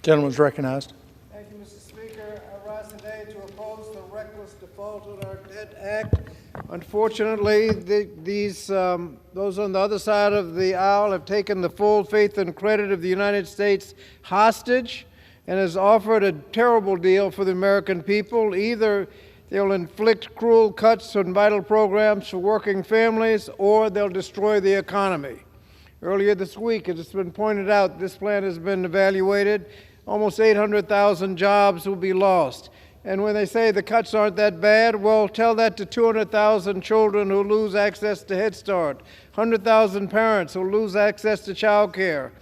Gentleman is recognized. Thank you, Mr. Speaker. I rise today to oppose the Reckless Default on Our Debt Act. Unfortunately, those on the other side of the aisle have taken the full faith and credit of the United States hostage and has offered a terrible deal for the American people. Either they'll inflict cruel cuts on vital programs for working families, or they'll destroy the economy. Earlier this week, it has been pointed out, this plan has been evaluated. Almost 800,000 jobs will be lost. And when they say the cuts aren't that bad, well, tell that to 200,000 children who lose access to Head Start, 100,000 parents who lose access to child care,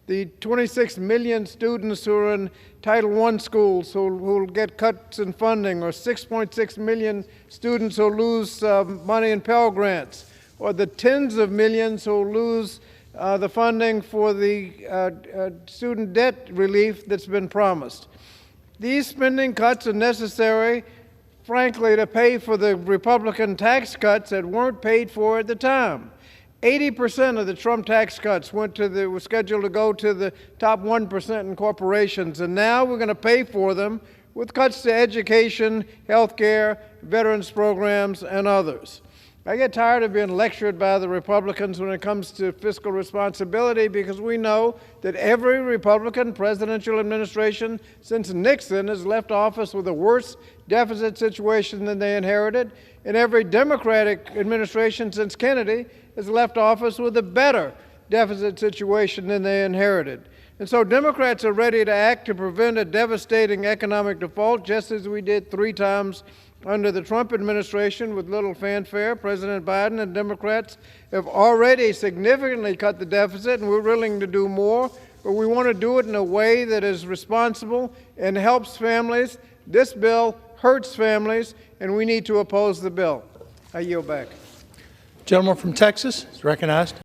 the 26 million students who are in Title I schools who will get cuts in funding, or 6.6 million students who lose money in Pell Grants, or the tens of millions who lose the funding for the student debt relief that's been promised. These spending cuts are necessary, frankly, to pay for the Republican tax cuts that weren't paid for at the time. 80% of the Trump tax cuts were scheduled to go to the top 1% in corporations, and now we're going to pay for them with cuts to education, health care, veterans programs, and others. I get tired of being lectured by the Republicans when it comes to fiscal responsibility, because we know that every Republican presidential administration since Nixon has left office with a worse deficit situation than they inherited, and every Democratic administration since Kennedy has left office with a better deficit situation than they inherited. And so Democrats are ready to act to prevent a devastating economic default, just as we did 3 times under the Trump administration with little fanfare. President Biden and Democrats have already significantly cut the deficit, and we're willing to do more, but we want to do it in a way that is responsible and helps families. This bill hurts families, and we need to oppose the bill. I yield back. Gentleman from Texas is recognized.